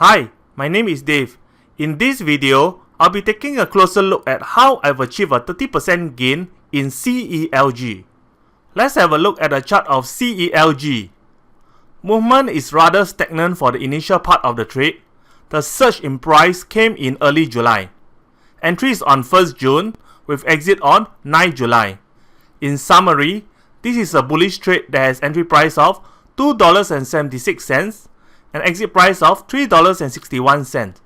Hi, my name is Dave. In this video, I'll be taking a closer look at how I've achieved a 30% gain in CELG. Let's have a look at the chart of CELG. Movement is rather stagnant for the initial part of the trade. The surge in price came in early July. Entry is on 1st June with exit on 9 July. In summary, this is a bullish trade that has entry price of $2.76 and exit price of $3.61.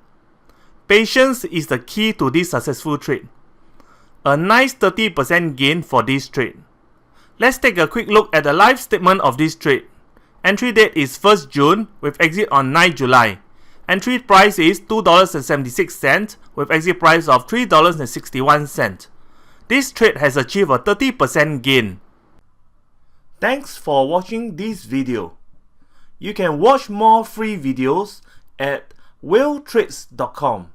Patience is the key to this successful trade. A nice 30% gain for this trade. Let's take a quick look at the live statement of this trade. Entry date is 1st June with exit on 9 July. Entry price is $2.76 with exit price of $3.61. This trade has achieved a 30% gain. Thanks for watching this video. You can watch more free videos at WhaleTrades.com.